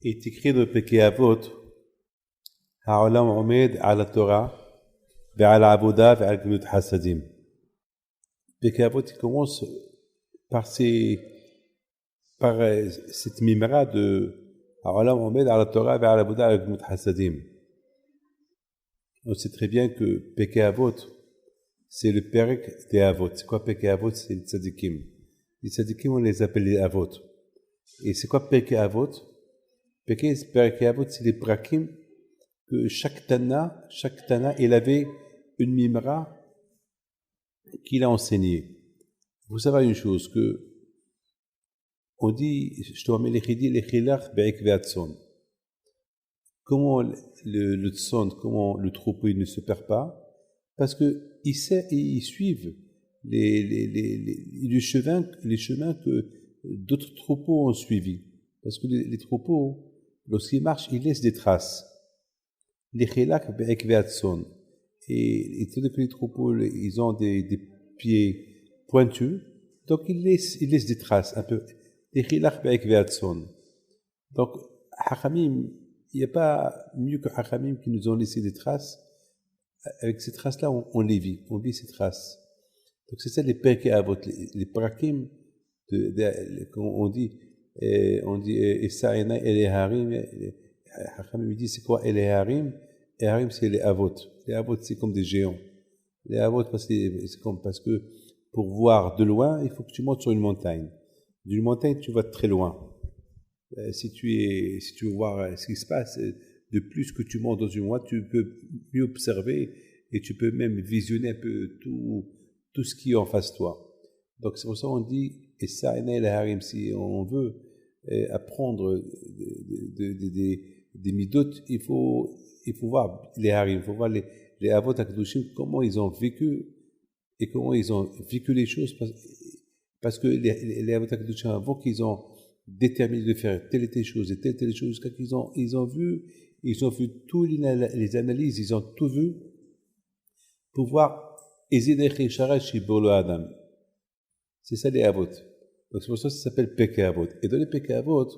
est écrit dans Pirkei Avot, Ha'olam omed ala Torah, ve'ala avoda ve'al gemilut hasadim. Pirkei Avot, il commence par cette mimra de Ha'olam omed ala Torah, ve'ala avoda ve'al gemilut hasadim. On sait très bien que Pirkei Avot, c'est le Perek des Avot. C'est quoi Pirkei Avot? C'est les tzadikim. Les tzadikim, on les appelle les Avot. Et c'est quoi Pirkei Avot? Pirkei Avot, c'est les prakim que chaque Tana, il avait une mimra qu'il a enseignée. Vous savez une chose, que on dit, je te remets les chilach be'ek ve'atson. Comment le tson, comment le troupeau il ne se perd pas? Parce que ils suivent les chemins que d'autres troupeaux ont suivis. Parce que les troupeaux, lorsqu'ils marchent, ils laissent des traces. Les chilak be'ek ve'atson. Et étant donné que les troupeaux, ils ont des pieds pointus, donc ils laissent des traces, un peu. Les chilak be'ek ve'atson. Donc, Hachamim, il n'y a pas mieux que Hachamim qui nous ont laissé des traces. Avec ces traces-là, on les vit, on vit ces traces. Donc c'est ça les Pirkei Avot, les prakim, on dit, Essa Ena Ele Harim, Hachamim dit c'est quoi Ele Harim? Les Harim c'est les Avot. Les Avot c'est comme des géants. Les Avot parce que pour voir de loin, il faut que tu montes sur une montagne. D'une montagne, tu vas très loin. Si tu veux voir ce qui se passe, de plus que tu montes dans une voie, tu peux mieux observer et tu peux même visionner un peu tout ce qui est en face de toi. Donc c'est pour ça qu'on dit, et ça, si on veut apprendre des midot, il faut voir les harim, il faut voir les avot akdushim, comment ils ont vécu et comment ils ont vécu les choses, parce que les avot akdushim, avant qu'ils ont déterminé de faire telle et telle chose et telle chose, jusqu'à qu'ils ont vu tous les analyses, ils ont tout vu pour voir Adam. C'est ça les Avot. Donc c'est pour ça que ça s'appelle Pirkei Avot. Et dans les Pirkei Avot,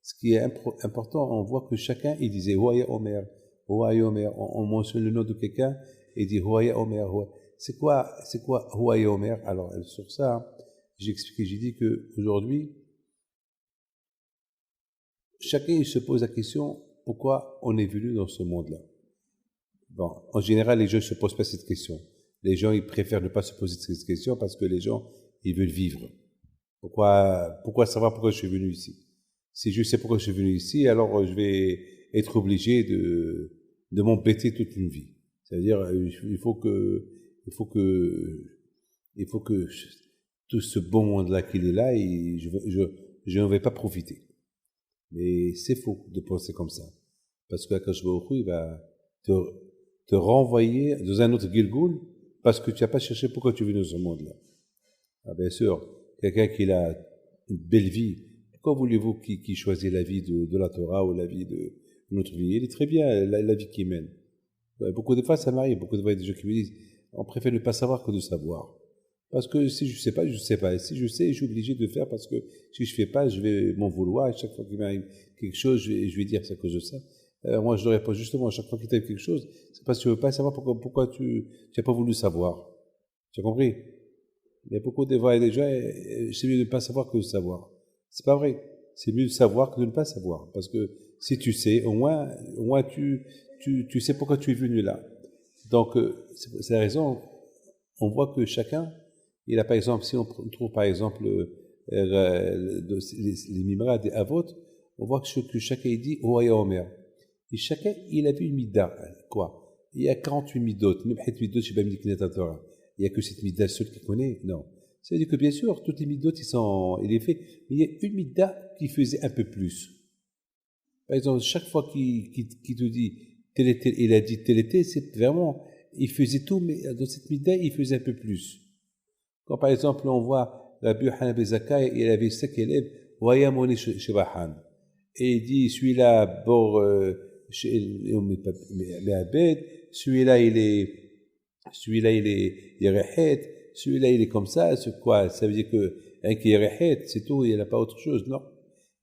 ce qui est important, on voit que chacun, il disait Hoaya Omer. On mentionne le nom de quelqu'un et dit Hoaya Omer. C'est quoi Hoaya Omer? Alors sur ça, j'ai expliqué, j'ai dit que aujourd'hui, chacun il se pose la question pourquoi on est venu dans ce monde-là. Bon, en général, les gens ne se posent pas cette question. Les gens, ils préfèrent ne pas se poser cette question parce que les gens, ils veulent vivre. Pourquoi savoir pourquoi je suis venu ici? Si je sais pourquoi je suis venu ici, alors je vais être obligé de m'embêter toute une vie. C'est-à-dire, il faut que tout ce bon monde-là qu'il est là, et je n'en vais pas profiter. Mais c'est faux de penser comme ça. Parce que Akash Baruch Hu, il va te renvoyer dans un autre Gilgul parce que tu n'as pas cherché pourquoi tu es venu dans ce monde-là. Ah, bien sûr, quelqu'un qui a une belle vie, pourquoi voulez-vous qu'il choisisse la vie de la Torah ou la vie de notre vie? Il est très bien, la vie qu'il mène. Beaucoup de fois, ça m'arrive. Beaucoup de fois, il y a des gens qui me disent on préfère ne pas savoir que de savoir. Parce que si je ne sais pas, je ne sais pas. Et si je sais, je suis obligé de faire parce que si je ne fais pas, je vais m'en vouloir. À chaque fois qu'il m'arrive quelque chose, je vais dire c'est à cause de ça. Moi, je leur réponds justement, à chaque fois qu'il t'arrive quelque chose, c'est parce que tu ne veux pas savoir pourquoi tu n'as pas voulu savoir. Tu as compris? Il y a beaucoup de fois, déjà, c'est mieux de ne pas savoir que de savoir. C'est pas vrai. C'est mieux de savoir que de ne pas savoir. Parce que si tu sais, au moins tu sais pourquoi tu es venu là. Donc, c'est la raison, on voit que chacun, il a par exemple, si on trouve par exemple les mimras des Avot, on voit que chacun il dit Hoaya Omer. Et chacun, il a vu une midda. Quoi? Il y a 48 midot. Même 7 midot, je ne sais pas me dire Torah. Il n'y a que cette midda seule qui connaît? Non. C'est-à-dire que bien sûr, toutes les midot, il est fait, mais il y a une midda qui faisait un peu plus. Par exemple, chaque fois qu'il te dit tel et tel, il a dit tel et tel, c'est vraiment, il faisait tout, mais dans cette midda, il faisait un peu plus. Quand par exemple, on voit Rabbi Yochanan ben Zakkai, il avait 5 élèves, Waya Moni Shebahan. Et il dit, celui-là, bord, celui-là, il est Yerehet, celui-là, il est comme ça, c'est quoi? Ça veut dire que, un qui est Yerehet, c'est tout, il n'y a pas autre chose, non?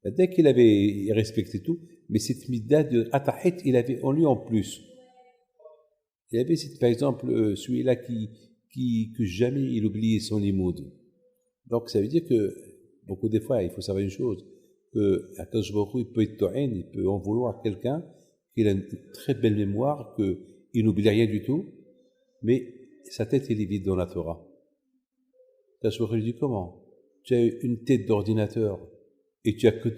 Dès qu'il avait respecté tout, mais cette midda de Atahit, il avait en lui en plus. Il avait, par exemple, celui-là que jamais il oubliait son limoud. Donc, ça veut dire que, beaucoup des fois, il faut savoir une chose, que Akadosh Baruch Hu, il peut être to'en, il peut en vouloir à quelqu'un qui a une très belle mémoire, qu'il n'oublie rien du tout, mais sa tête, elle est vide dans la Torah. Akadosh Baruch Hu lui dit comment? Tu as une tête d'ordinateur, et tu as que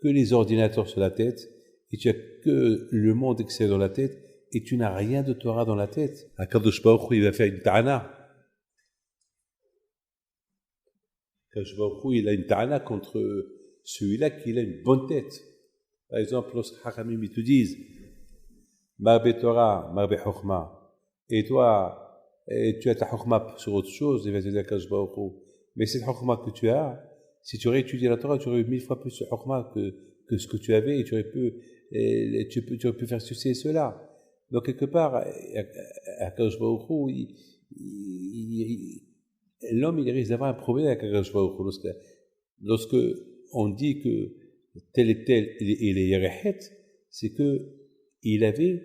les ordinateurs sur la tête, et tu as que le monde extérieur dans la tête, et tu n'as rien de Torah dans la tête. Akadosh Baruch Hu, il va faire une ta'ana. Akadosh Baruch Hu, il a une ta'ana contre celui-là qui a une bonne tête. Par exemple, lorsque Hakamim te disent Marbe Torah, Marbe Chokhmah, et toi, tu as ta Chokhmah sur autre chose, il va te dire Akadosh Baruch Hu, mais cette Chokhmah que tu as, si tu aurais étudié la Torah, tu aurais eu 1000 fois plus de Chokhmah que ce que tu avais, et tu aurais pu faire ceci et cela. Donc, quelque part, Akadosh Baruch Hu, l'homme, il risque d'avoir un problème avec Akadosh Baruch Hu. Lorsque on dit que tel et tel, il est Yerehet, c'est que il avait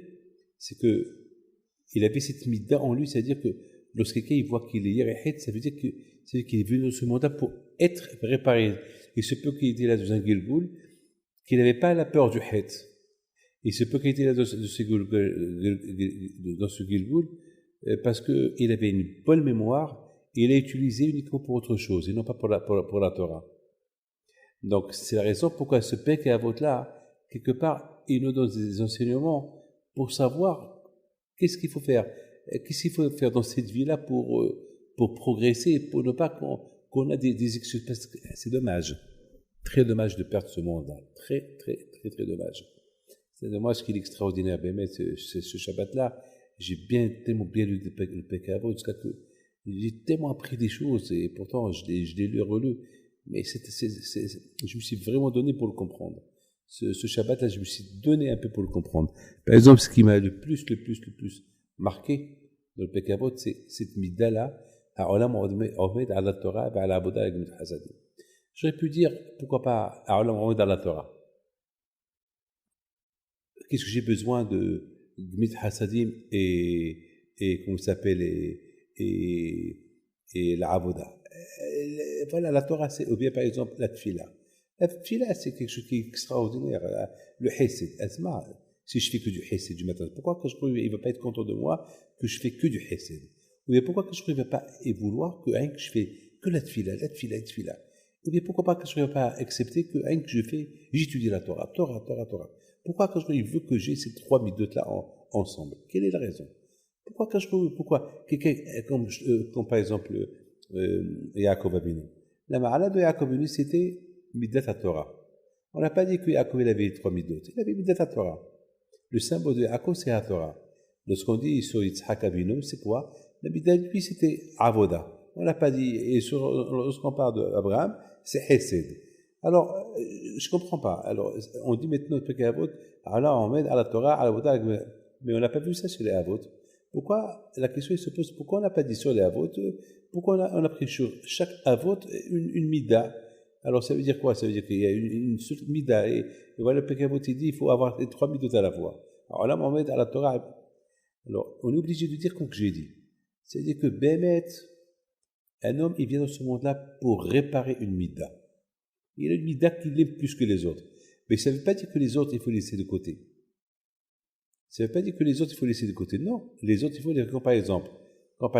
cette midda en lui, c'est-à-dire que lorsque quelqu'un il voit qu'il est Yerehet, ça veut dire qu'il est venu dans ce monde-là pour être réparé. Il se peut qu'il était là dans un Gilgoul, qu'il n'avait pas la peur du Het. Il se peut qu'il était là dans ce Gilgoul, parce qu'il avait une bonne mémoire, et il a utilisé uniquement pour autre chose, et non pas pour la Torah. Donc, c'est la raison pourquoi ce Pek et Avot-là, quelque part, il nous donne des enseignements pour savoir qu'est-ce qu'il faut faire dans cette vie-là pour progresser, pour ne pas qu'on a des excuses. Parce que c'est dommage. Très dommage de perdre ce monde-là. Très, très, très, très dommage. C'est dommage ce qui est extraordinaire. Mais ce Shabbat-là, j'ai tellement bien lu le Pek et Avot, jusqu'à que j'ai tellement appris des choses, et pourtant, je l'ai lu et relu. Mais je me suis vraiment donné pour le comprendre. Ce Shabbat-là, je me suis donné un peu pour le comprendre. Par exemple, ce qui m'a le plus marqué dans le Pek et Avot, c'est cette midda-là, à Olam Omed à la Torah, à la Aboda avec Gmit Hasadim. J'aurais pu dire, pourquoi pas, à Olam Omed à la Torah. Qu'est-ce que j'ai besoin de Gmit Hasadim et comment ça s'appelle, et la Aboda? Voilà, la Torah, ou bien par exemple la Tfila. La Tfila, c'est quelque chose qui est extraordinaire. Le Hesed, Asma, si je fais que du Hesed du matin, pourquoi que il ne va pas être content de moi que je fais que du Hesed? Ou bien pourquoi que je ne va pas vouloir que je fais que la Tfila? Ou bien pourquoi pas que je ne va pas accepter que j'étudie la Torah? Pourquoi que il veut que j'ai ces trois midotes-là ensemble? Quelle est la raison? Pourquoi quelqu'un, comme par exemple, Yaakov Avinu. La ma'ala de Yaakov Avinu, c'était Middat Torah. On n'a pas dit que Yaakov avait les trois Middot. Il avait Middat Torah. Le symbole de Yaakov, c'est la Torah. Lorsqu'on dit sur Yitzhak Avinu, c'est quoi? La Middat, lui, c'était Avoda. On n'a pas dit, et lorsqu'on parle d'Abraham, c'est Hesed. Alors, je ne comprends pas. Alors, on dit maintenant que Avot, Allah, on met à la Torah, à l'Avoda, mais on n'a pas vu ça sur les Avot. Pourquoi, la question se pose, pourquoi on n'a pas dit sur les Avot? Pourquoi on a pris sur chaque Avot une Mida? Alors ça veut dire quoi? Ça veut dire qu'il y a une seule Mida, et voilà, le Pek et Avot, il dit il faut avoir les trois Midot à la fois. Alors là, on met à la Torah. Alors, on est obligé de dire comme que j'ai dit. C'est-à-dire que Bémet, un homme, il vient dans ce monde-là pour réparer une Mida. Il a une Mida qu'il aime plus que les autres. Mais ça ne veut pas dire que les autres, il faut les laisser de côté. Ça ne veut pas dire que les autres, il faut les laisser de côté. Non, les autres, il faut les dire. Quand par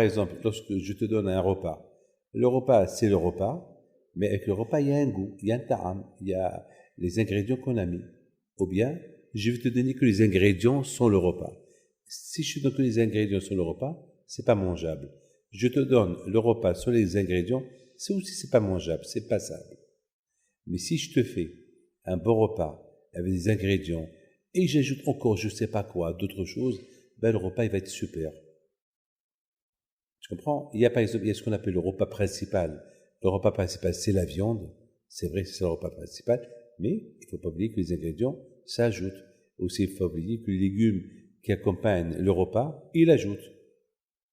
exemple, lorsque je te donne un repas, le repas, c'est le repas, mais avec le repas, il y a un goût, il y a un ta'am, il y a les ingrédients qu'on a mis. Ou bien, je vais te donner que les ingrédients sont le repas. Si je te donne que les ingrédients sont le repas, c'est pas mangeable. Je te donne le repas sur les ingrédients, c'est pas mangeable, c'est passable. Mais si je te fais un bon repas avec des ingrédients, et j'ajoute encore je sais pas quoi, d'autres choses, ben le repas il va être super. Tu comprends? Il y a par exemple, il y a ce qu'on appelle le repas principal. Le repas principal, c'est la viande. C'est vrai, c'est le repas principal, mais il faut pas oublier que les ingrédients s'ajoutent. Aussi, il faut pas oublier que les légumes qui accompagnent le repas, ils l'ajoutent.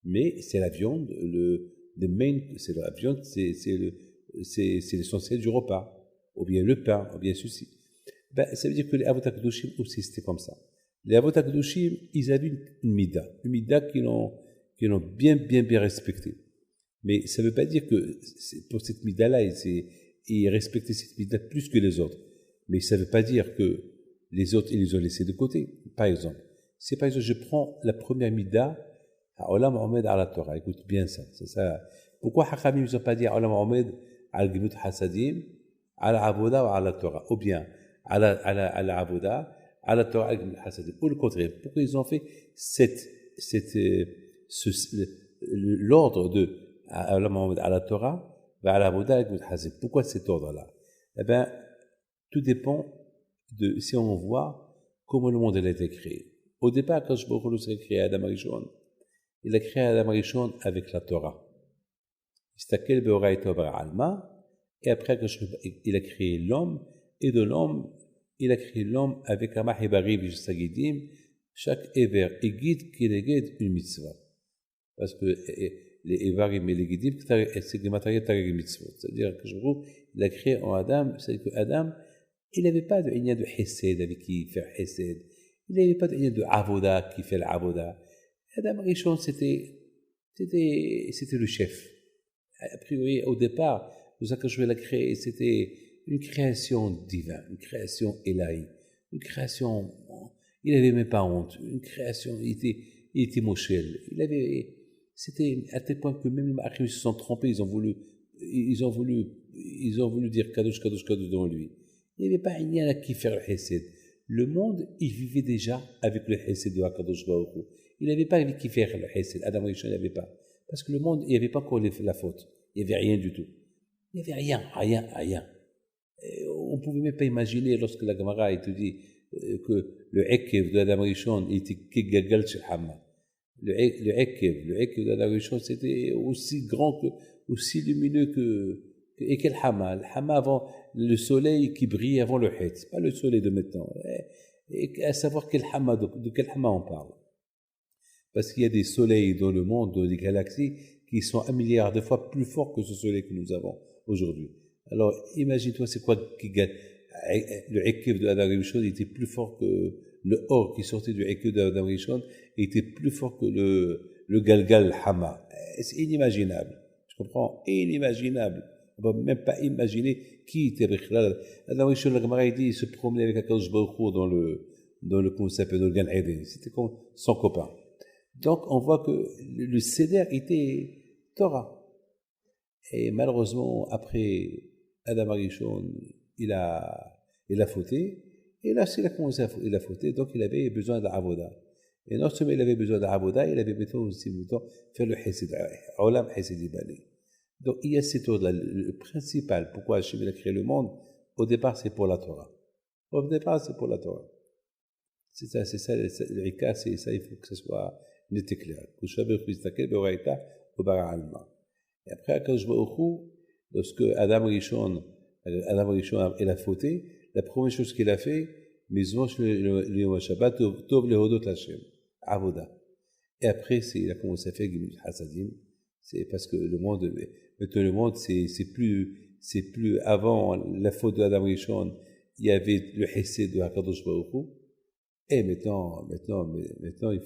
Mais c'est la viande, c'est la viande, c'est l'essentiel du repas. ou bien le pain, ou bien ceci. Ben, ça veut dire que les Avot HaKadoshim aussi, c'était comme ça. Les Avot HaKadoshim, ils avaient une mida qu'ils ont bien respectée. Mais ça ne veut pas dire que pour cette mida-là, ils respectaient cette mida plus que les autres. Mais ça ne veut pas dire que les autres, ils les ont laissés de côté. Par exemple, si par exemple je prends la première mida, à Olam Ahmed à la Torah, écoute bien ça, c'est ça. Pourquoi Hakhamim ils n'ont pas dit à Olam Ahmed à l'Gimut Hasadim, à la Avoda ou à la Torah, ou bien à la Avoda, à la Torah, Hasadim, ou le contraire. Pourquoi ils ont fait l'ordre de à la Torah, à la Avoda, pourquoi cet ordre-là? Eh bien, tout dépend de si on voit comment le monde a été créé. Au départ, quand je me créé Adam Arishon, il a créé Adam Arishon avec la Torah. Et après, il a créé l'homme, et de l'homme, il a créé l'homme avec un mahibari v'sagidim, chaque éver et guide qui est guide une mitzvah. Parce que les évarim et les guidim, c'est des matériels tarek mitzvot. C'est-à-dire que il a créé en Adam, c'est-à-dire que Adam, il n'avait pas de ligne de hesed avec qui faire hesed. Il n'avait pas de ligne de avoda qui fait l'avoda. Adam Rishon, c'était le chef. A priori, au départ, nous quand je l'ai créé, c'était une création divine, une création élaïe, une création, il n'avait même pas honte, une création, il était mochel. C'était à tel point que même les Ma'achim se sont trompés, ils ont voulu dire Kadosh, Kadosh, Kadosh dans lui. Il n'y avait pas un lien qui faire le Hesed. Le monde, il vivait déjà avec le Hesed de Hakadosh Baruch Hu. Il n'avait pas qui faire le Hesed. Adam Rishon n'avait pas. Parce que le monde, il n'y avait pas encore la faute. Il n'y avait rien du tout. Il n'y avait rien. Et on ne pouvait même pas imaginer lorsque la Gemara te dit que le Ekev de Adam Rishon était Kegagal chez Hamma. Le Ekev de Adam Rishon, c'était aussi grand aussi lumineux et quel Hama. Le Hama avant le soleil qui brille avant le Het, pas le soleil de maintenant. Et à savoir de quel Hama on parle. Parce qu'il y a des soleils dans le monde, dans les galaxies, qui sont 1 milliard de fois plus forts que ce soleil que nous avons aujourd'hui. Alors, imagine-toi, c'est quoi le Ekkev de Adam Rishon était plus fort que le Or qui sortait du Ekkev de Adam Rishon était plus fort que le Galgal Hama. C'est inimaginable. Tu comprends? Inimaginable. On ne peut même pas imaginer qui était Adam Rishon, la Gemara dit, il se promenait avec Akadosh Baruch Hu dans le concept de Gan Eden. C'était comme son copain. Donc, on voit que le Seder était Torah. Et malheureusement, après Adam Arishon, il a fauté. Et là, il a commencé il a fauté, donc il avait besoin d'Avoda. Et non seulement il avait besoin d'Avoda, il avait besoin aussi de faire le Hesed, Olam Hesed Ibali. Donc, il y a cet ordre-là. Le principal, pourquoi Hachem a créé le monde, au départ, c'est pour la Torah. Au départ, c'est pour la Torah. C'est ça, le Rika, c'est ça, il faut que ce soit net et clair. Et après, quand je vois lorsque Adam Rishon il a fauté, la première chose qu'il a fait, le Shabbat, Tov lehodot Hashem, Avoda. Et après, il a commencé à faire Gimut Hasadim. C'est parce que maintenant le monde, c'est plus avant la faute de Adam Rishon, il y avait le Hesed de Hakadosh Baruch Hu. Et maintenant, il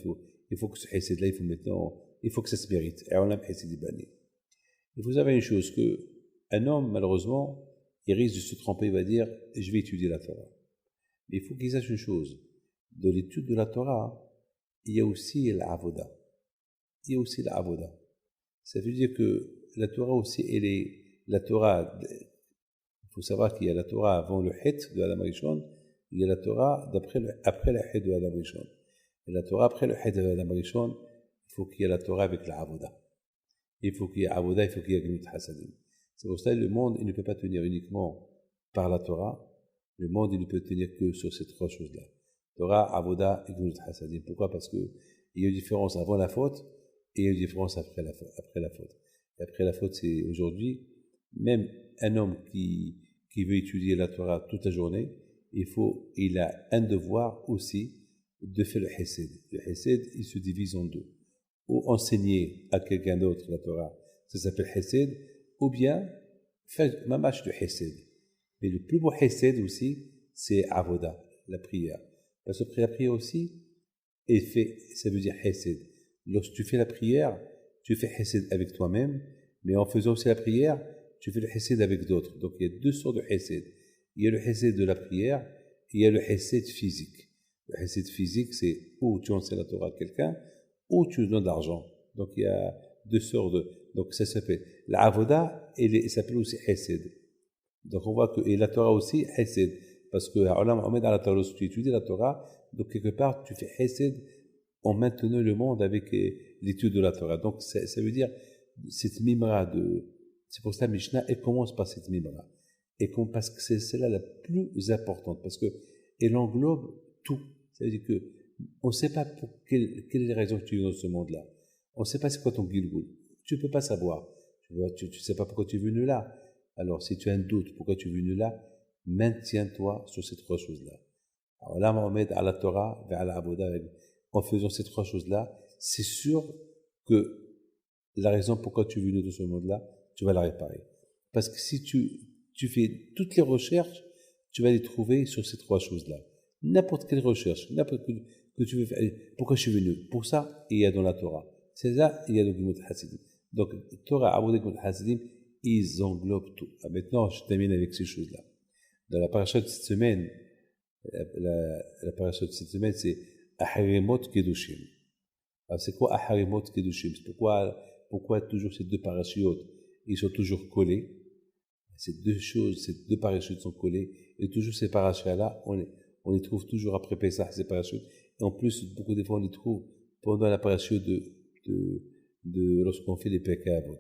faut que ce Hesed-là, il faut que ça se mérite. Et on l'a Hesed Ibani. Il faut savoir une chose, qu'un homme, malheureusement, il risque de se tromper, il va dire, je vais étudier la Torah. Mais il faut qu'il sache une chose, dans l'étude de la Torah, il y a aussi l'avoda. Ça veut dire que la Torah aussi, la Torah, il faut savoir qu'il y a la Torah avant le Het de Adam Rishon, il y a la Torah après le Het de Adam Rishon. Et la Torah après le Het de Adam Rishon, il faut qu'il y ait la Torah avec l'avoda. Il faut qu'il y ait Avoda, il faut qu'il y ait Gimut Hasadim. C'est pour ça que le monde, il ne peut pas tenir uniquement par la Torah. Le monde, il ne peut tenir que sur ces 3 choses-là. Torah, Avoda et Gimut Hasadim. Pourquoi? Parce qu'il y a une différence avant la faute et il y a une différence après la faute. Et après la faute, c'est aujourd'hui, même un homme qui veut étudier la Torah toute la journée, il a un devoir aussi de faire le Hesed. Le Hesed, il se divise en 2. Ou enseigner à quelqu'un d'autre la Torah, ça s'appelle Hesed, ou bien faire mamash de Hesed. Mais le plus beau hesed aussi, c'est avoda, la prière. Parce que la prière aussi est fait, ça veut dire hesed. Lorsque tu fais la prière, tu fais hesed avec toi-même, mais en faisant aussi la prière, tu fais le hesed avec d'autres. Donc il y a deux sortes de hesed. Il y a le hesed de la prière, et il y a le hesed physique. Le hesed physique, c'est où tu enseignes la Torah à quelqu'un, ou tu donnes de l'argent. Donc il y a deux sortes de... Donc ça s'appelle... La avoda, elle s'appelle aussi hesed. Donc on voit que... Et la Torah aussi, hesed. Parce que on met dans la Torah, si tu étudies la Torah, donc quelque part, tu fais hesed en maintenant le monde avec l'étude de la Torah. Donc ça veut dire, cette mimra de... C'est pour ça Mishnah, elle commence par cette mimra. Et parce que c'est celle-là la plus importante, parce que elle englobe tout. C'est-à-dire que on ne sait pas pour quelle est la raison que tu es dans ce monde-là. On ne sait pas c'est quoi ton gilgoul. Tu ne peux pas savoir. Tu ne sais pas pourquoi tu es venu là. Alors, si tu as un doute pourquoi tu es venu là, maintiens-toi sur ces trois choses-là. Alors là, Mohamed, à la Torah, vers la Aboda, en faisant ces trois choses-là, c'est sûr que la raison pourquoi tu es venu dans ce monde-là, tu vas la réparer. Parce que si tu fais toutes les recherches, tu vas les trouver sur ces trois choses-là. N'importe quelle recherche, n'importe que tu veux faire. Pourquoi je suis venu? Pour ça, il y a dans la Torah. C'est là, il y a dans le Gimot Hasidim. Donc, Torah, Aboda, Gimot Hasidim, ils englobent tout. Ah, maintenant, je termine avec ces choses-là. Dans la paracha de cette semaine, la paracha de cette semaine, c'est Aharimot Kedushim. Alors, c'est quoi Aharimot Kedushim? Pourquoi toujours ces deux parachutes, ils sont toujours collés? Ces deux choses, ces deux parachutes sont collés, et toujours ces parachutes-là, on les trouve toujours après Pessah, ces parachutes. Et en plus, beaucoup de fois, on les trouve pendant la parachute lorsqu'on fait les Pekavot.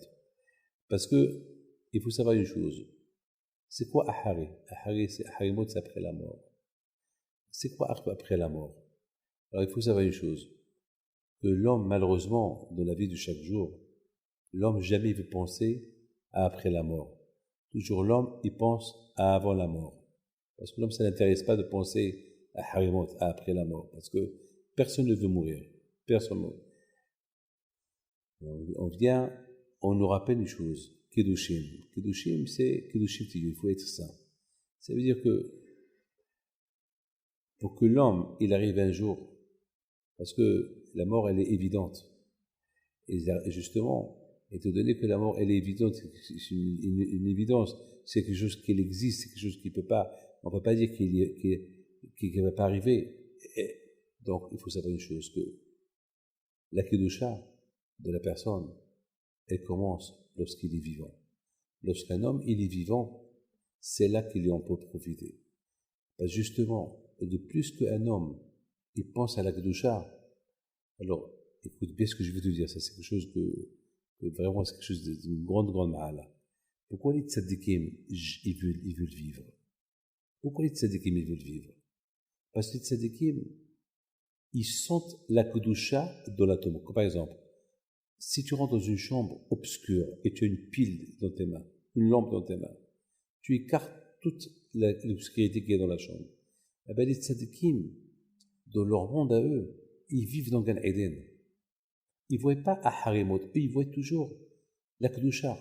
Parce que, il faut savoir une chose. C'est quoi Ahari? Ahari, c'est Aharimot, c'est après la mort. C'est quoi après la mort? Alors, il faut savoir une chose. Que l'homme, malheureusement, dans la vie de chaque jour, l'homme jamais veut penser à après la mort. Toujours l'homme, il pense à avant la mort. Parce que l'homme, ça n'intéresse pas de penser à Harimot, à après la mort. Parce que personne ne veut mourir. Personne ne veut. On nous rappelle une chose. Kedushim. Kedushim, c'est Kedushim, il faut être saint. Ça veut dire que pour que l'homme, il arrive un jour, parce que la mort, elle est évidente. Et justement, étant donné que la mort, elle est évidente, c'est une évidence, c'est quelque chose qui existe, c'est quelque chose qui peut pas, on peut pas dire qu'il ne va pas arriver. Et donc, il faut savoir une chose, que la kedusha de la personne, elle commence lorsqu'il est vivant. Lorsqu'un homme, il est vivant, c'est là qu'il en peut profiter. Parce justement, de plus qu'un homme, il pense à la kedusha, alors, écoute bien ce que je veux te dire, ça c'est quelque chose que vraiment c'est quelque chose d'une grande ma'ala. Pourquoi les tzadikim, ils veulent vivre? Pourquoi les tzadikim, ils veulent vivre? Parce que les tzadikim, ils sentent la kedusha dans l'atome. Par exemple, si tu rentres dans une chambre obscure et tu as une pile dans tes mains, une lampe dans tes mains, tu écartes toute l'obscurité qu'il y a dans la chambre. Eh bien, les tzadikim, dans leur monde à eux, ils vivent dans Gan Eden. Ils ne voient pas à Harimot, eux, ils voient toujours la Kedusha.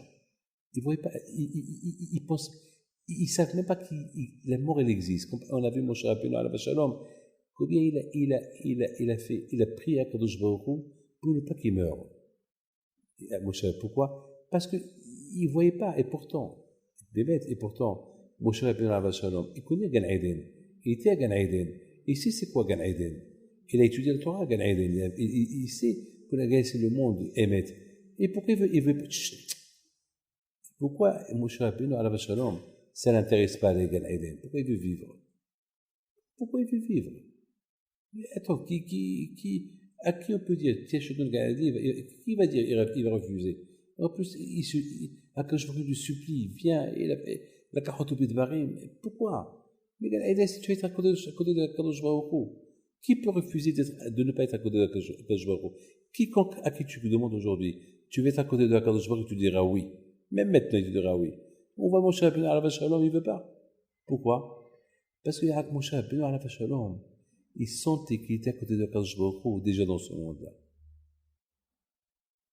Ils voient pas, ils pensent, ils savent même pas que la mort, elle existe. Comme on a vu Moshe Rabbeinu alayhi shalom, combien il a prié à Kadosh Baruch Hu pour ne pas qu'il meure. Moshe, pourquoi? Parce qu'il ne voyait pas, et pourtant, Moshe Rabbeinu alayhi shalom, il connaît Gan Eden. Il était à Gan Eden. Il sait c'est quoi Gan Eden. Il a étudié le Torah à Gan Eden. Il sait que la Gan c'est le monde émet. Et pourquoi il veut pourquoi Moshe Rabbeinu alayhi shalom, ça n'intéresse pas les Gan Eden? Pourquoi il veut vivre? Pourquoi il veut vivre? Mais attends, à qui on peut dire, tiens, je te donne Gan Eden, qui va dire, il va refuser? En plus, quand je lui supplie, viens, il a la carotte au pied de Barim. Pourquoi? Mais Gan Eden, si tu es à côté de Kadosh Baruch Hu, qui peut refuser de ne pas être à côté de Kadosh Baruch Hu? Quiconque à qui tu me demandes aujourd'hui, tu veux être à côté de Kadosh Baruch Hu, tu diras oui. Même maintenant, il dira oui. On voit Moshe Rabbeinu alayhi shalom, il ne veut pas. Pourquoi? Parce qu'il y a Moshe Rabbeinu alayhi shalom, il sentait qu'il était à côté de Kadosh Baruch Hu déjà dans ce monde-là.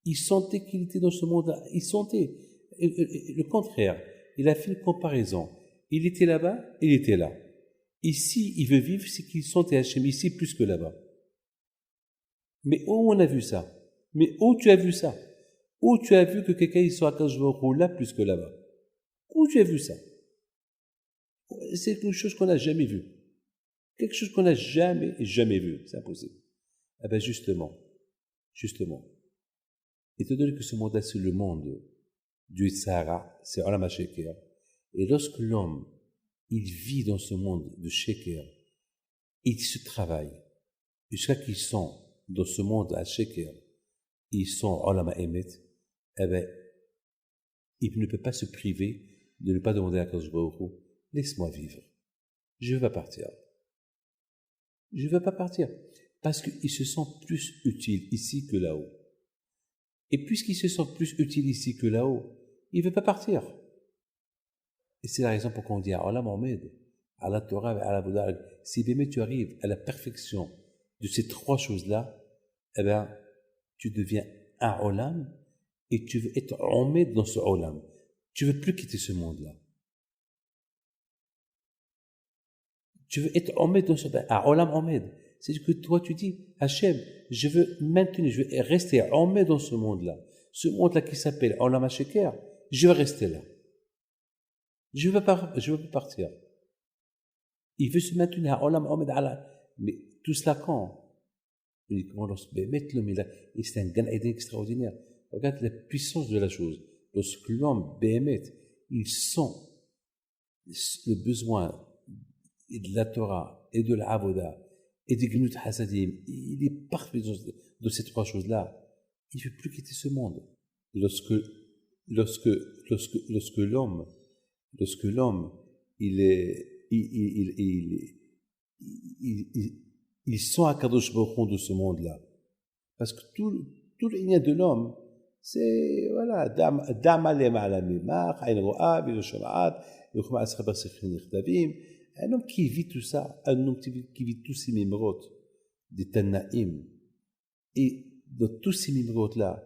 Il sentait qu'il était dans ce monde-là. Il sentait le contraire. Il a fait une comparaison. Il était là-bas, il était là. Ici, il veut vivre, c'est qu'il sent Hachem ici plus que là-bas. Mais où on a vu ça? Mais où tu as vu ça? Où tu as vu que quelqu'un il soit à Akadosh Baruch Hu là plus que là-bas? Où tu as vu ça? C'est quelque chose qu'on n'a jamais vu. Quelque chose qu'on n'a jamais vu. C'est impossible. Eh bien, justement, étant donné que ce monde-là, c'est le monde du Sahara, c'est Olam HaSheker. Et lorsque l'homme, il vit dans ce monde de Sheker, il se travaille, jusqu'à qu'ils sont dans ce monde à Sheker, ils sont Olam HaEmet, eh bien, il ne peut pas se priver de ne pas demander à Akadosh Baruch Hu, laisse-moi vivre. Je ne veux pas partir. Je ne veux pas partir. Parce qu'il se sent plus utile ici que là-haut. Et puisqu'il se sent plus utile ici que là-haut, il ne veut pas partir. Et c'est la raison pour qu'on dit à Allah Mohamed, à la Torah et à la Bouddha, si bien tu arrives à la perfection de ces trois choses-là, eh bien, tu deviens un Olam et tu veux être Omed dans ce Olam. Tu veux plus quitter ce monde-là. Tu veux être Omed dans ce un Olam Omed. C'est que toi tu dis, Hachem, je veux maintenir, je veux rester Omed dans ce monde-là. Ce monde-là qui s'appelle Olam HaSheker, je veux rester là. Je veux pas partir. Il veut se maintenir à Olam Omed Allah. Mais tout cela quand? Uniquement lorsque l'homme et c'est un Gan Eden extraordinaire. Regarde la puissance de la chose. Lorsque l'homme, Béhémet, il sent le besoin de la Torah et de la Avoda et des Gnut Hasadim, il est parfait dans ces trois choses-là. Il ne veut plus quitter ce monde. Lorsque l'homme, il sent à Kadosh Baruch Hu de ce monde-là. Parce que tout le lien de l'homme, c'est, voilà, un homme qui vit tout ça, un homme qui vit tous ces mimrotes, des Tannaïm, et dans tous ces mimrotes-là,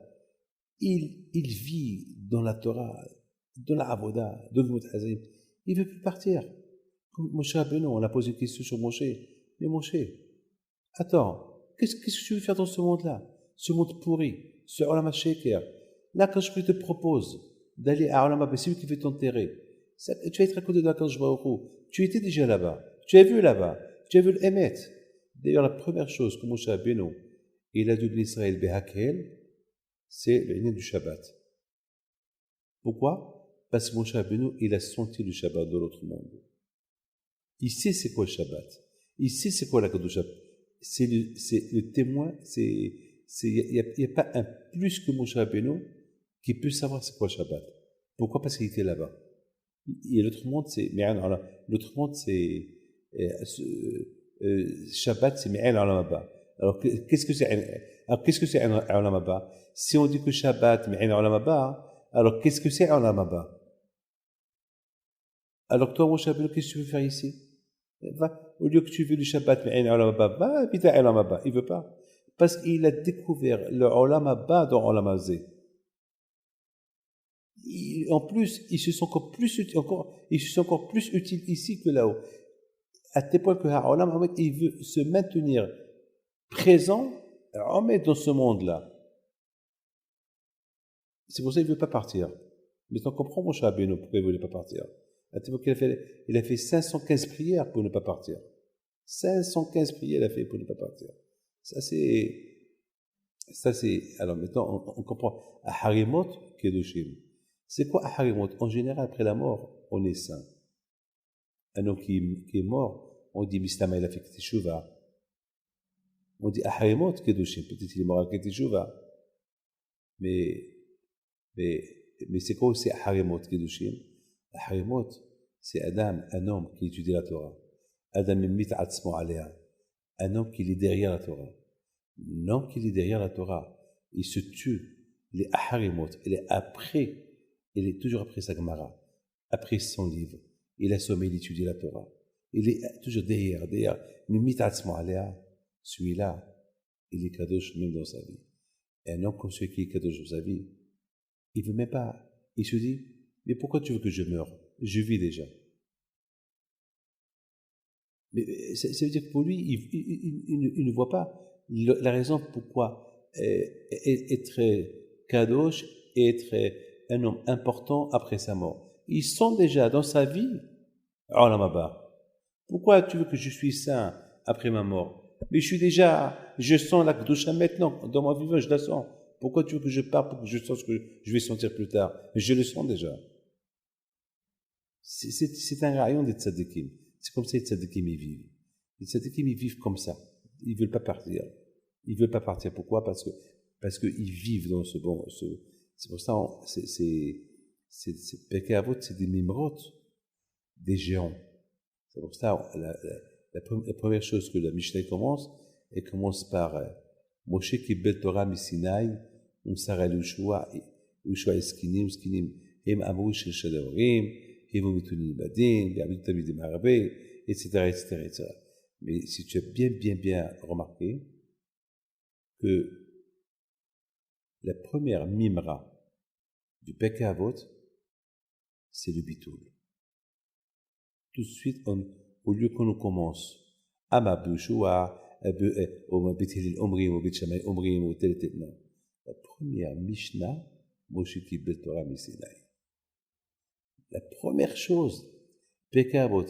il vit dans la Torah, dans la Avoda, dans le Mot Hazim. Il ne veut plus partir. Comme Moshe Rabbeinu, on a posé une question sur Moshe. Mais Moshe, attends, qu'est-ce que tu veux faire dans ce monde-là? Ce monde pourri, ce Olam HaSheker. Là, quand je te propose d'aller à Olam HaSheker, c'est lui qui veut t'enterrer. Tu vas être à côté de la Kadosh Baruch Hu. Tu étais déjà là-bas. Tu as vu là-bas. Tu as vu l'Emet. D'ailleurs, la première chose que Moshe Rabbeinu, il a dit à Israël, Behakel, c'est le lien du Shabbat. Pourquoi? Parce que Moshe Rabbeinu, il a senti le Shabbat dans l'autre monde. Il sait c'est quoi le Shabbat. Il sait c'est quoi la Kedusha. C'est le témoin, il n'y a pas un plus que Moshe Rabbeinu qui peut savoir c'est quoi le Shabbat. Pourquoi? Parce qu'il était là-bas. Et l'autre monde, Shabbat, c'est Mi'an Olam Haba. Alors, qu'est-ce que c'est un Olam Haba? Si on dit que Shabbat, Mi'an Olam Haba, alors qu'est-ce que c'est Olam Haba? Alors, toi, Moshe Rabbeinu, qu'est-ce que tu veux faire ici? Au lieu que tu veux le Shabbat, Mi'an Olam Haba, va habiter à Olam Haba. Il veut pas. Parce qu'il a découvert le Olam Haba dans Olam Hazé. En plus, il se sent encore plus utile ici que là-haut. À tel point que Olam, il veut se maintenir présent, dans ce monde-là. C'est pour ça qu'il ne veut pas partir. Mais tu comprends, mon cher Abeno, pourquoi il ne voulait pas partir. À tel point qu'il a fait 515 prières pour ne pas partir. 515 prières il a fait pour ne pas partir. Ça, c'est... Alors maintenant, on comprend. Aharimot Kedoshim. C'est quoi Aharimot? En général, après la mort, on est saint. Un homme qui est mort, on dit Mistama il a fait Teshuva. On dit Aharimot Kedoshim. Peut-être qu'il est mort avec Teshuva. Mais c'est quoi aussi Aharimot Kedoshim? Aharimot, c'est Adam, un homme qui étudie la Torah. Adam mit atzmo alea. Un homme qui est derrière la Torah. L'homme qui est derrière la Torah, il se tue. Il est Aharimot. Il est toujours après sa Gemara, après son livre. Il a sommeil d'étudier la Torah. Il est toujours derrière. Mimit atzmo alea. Celui-là, il est kadosh même dans sa vie. Et un homme comme celui qui est kadosh dans sa vie, il ne veut même pas. Il se dit, mais pourquoi tu veux que je meure? Je vis déjà. Mais ça veut dire que pour lui, il ne voit pas la raison pourquoi être kadosh et être un homme important après sa mort. Ils sont déjà dans sa vie, Olam Haba. Pourquoi tu veux que je suis saint après ma mort? Mais je sens la Kedusha maintenant, dans mon vivant, je la sens. Pourquoi tu veux que je parte pour que je sente ce que je vais sentir plus tard? Je le sens déjà. C'est un rayon des tzadikim. C'est comme ça les tzadikim y vivent. Les tzadikim y vivent comme ça. Ils veulent pas partir. Ils veulent pas partir. Pourquoi? Parce qu'ils vivent dans ce bon. C'est pour ça, c'est Pirkei Avot, c'est des mimrot, des géants. C'est pour ça, la première chose que la Mishnah commence, elle commence par Moshe קיבל תורה מסיני ומסר על יהושע זקנים הם אמרו של ההורים, הם מתונים בדין, יעבדו תלמידים הרבה, etc., etc., etc. Mais si tu as bien remarqué que la première mimra du Pirkei Avot, c'est le bitoul. Tout de suite, au lieu qu'on commence Ama Bouchoua, au Bethel Omrim, au Beth Shammai Omrim, au tel. Non. La première Mishnah, Moshe Kibel Torah Misinai. La première chose, Pirkei Avot,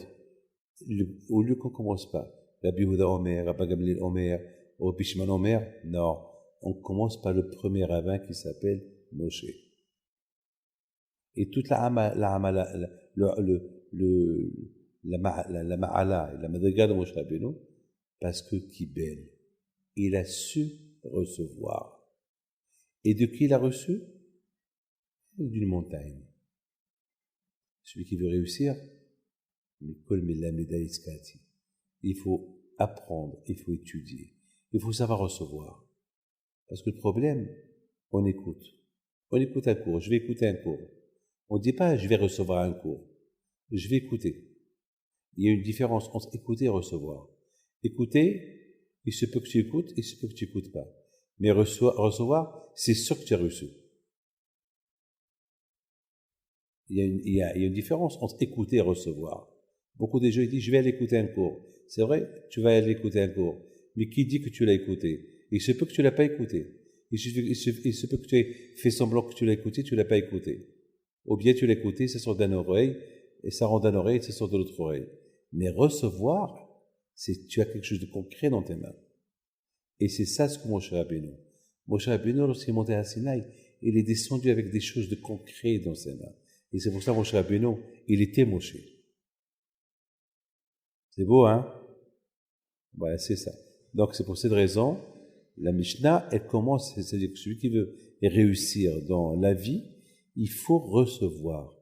au lieu qu'on commence pas, Rabbi Yehuda Omer, Rabbi Gamliel Omer, Rabbi Shimon Omer, non, on commence par le premier rabbin qui s'appelle Moshe. Et toute la ma'ala, la madriga de Moshe Rabbeinu, parce que Kibel, il a su recevoir. Et de qui il a reçu? D'une montagne. Celui qui veut réussir, il faut apprendre, il faut étudier, il faut savoir recevoir. Parce que le problème, on écoute un cours, je vais écouter un cours. On ne dit pas je vais recevoir un cours, je vais écouter. Il y a une différence entre écouter et recevoir. Écouter, il se peut que tu écoutes, il se peut que tu n'écoutes pas. Mais recevoir, c'est sûr que tu as reçu. Il y a une différence entre écouter et recevoir. Beaucoup de gens disent je vais aller écouter un cours. C'est vrai, tu vas aller écouter un cours. Mais qui dit que tu l'as écouté? Il se peut que tu ne l'as pas écouté. Il se peut que tu aies fait semblant que tu l'as écouté, tu ne l'as pas écouté. Ou bien tu l'as écouté, ça sort d'une oreille, et ça rentre d'une oreille, et ça sort de l'autre oreille. Mais recevoir, c'est tu as quelque chose de concret dans tes mains. Et c'est ça ce que Moshe Rabbeinu. Moshe Rabbeinu, lorsqu'il est monté à Sinaï, il est descendu avec des choses de concret dans ses mains. Et c'est pour ça que Moshe Rabbeinu, il était Moshe. C'est beau, hein? Voilà, c'est ça. Donc c'est pour cette raison, la Mishnah, elle commence, c'est-à-dire que celui qui veut réussir dans la vie, il faut recevoir.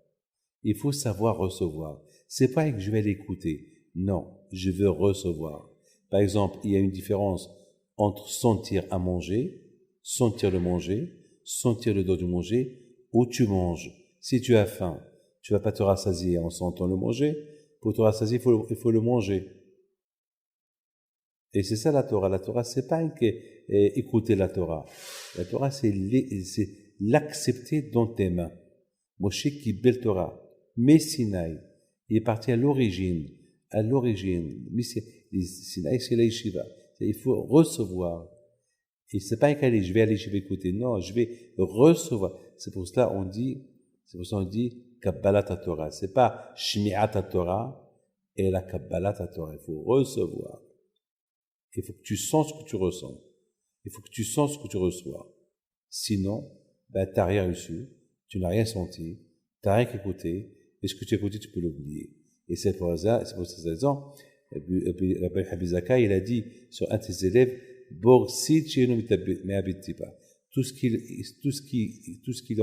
Il faut savoir recevoir. C'est pas que je vais l'écouter. Non, je veux recevoir. Par exemple, il y a une différence entre sentir à manger, sentir le manger, sentir le dos du manger, où tu manges. Si tu as faim, tu vas pas te rassasier en sentant le manger. Pour te rassasier, il faut le manger. Et c'est ça la Torah. La Torah, c'est pas écouter la Torah. La Torah, c'est l'accepter dans tes mains. Moshe Kibel Torah, Sinaï, il est parti à l'origine. Sinaï, c'est la yeshiva. Il faut recevoir. Et c'est pas qu'aller, je vais écouter. Non, je vais recevoir. C'est pour cela on dit Kabbalat Torah. C'est pas Shmi'at Torah et la Kabbalat Torah. Il faut recevoir. Il faut que tu sens ce que tu ressens. Il faut que tu sens ce que tu reçois. Sinon, t'as rien reçu, tu n'as rien senti, t'as rien écouté, et ce que tu as écouté, tu peux l'oublier. Et c'est pour cette raison, Rabbi Habizaka, il a dit sur un de ses élèves, tout ce qu'il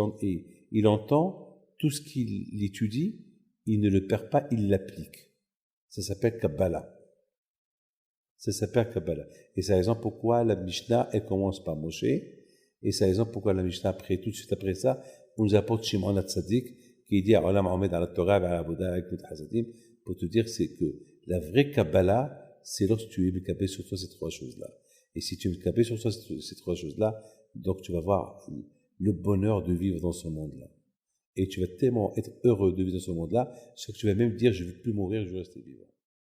entend, tout ce qu'il étudie, il ne le perd pas, il l'applique. Ça s'appelle Kabbalah. Ça s'appelle Kabbalah. Et c'est la raison pourquoi la Mishnah, elle commence par Moshe. Et c'est la raison pourquoi la Mishnah, tout de suite après ça, on nous apporte Shimon HaTzadik, qui dit à Olam Omed à la Torah, à la Avoda, avec le Hasadim, pour te dire c'est que la vraie Kabbalah, c'est lorsque tu es Mekabé sur toi ces trois choses-là. Et si tu es Mekabé sur toi ces trois choses-là, donc tu vas voir le bonheur de vivre dans ce monde-là. Et tu vas tellement être heureux de vivre dans ce monde-là, que tu vas même dire, je ne veux plus mourir, je veux rester vivant.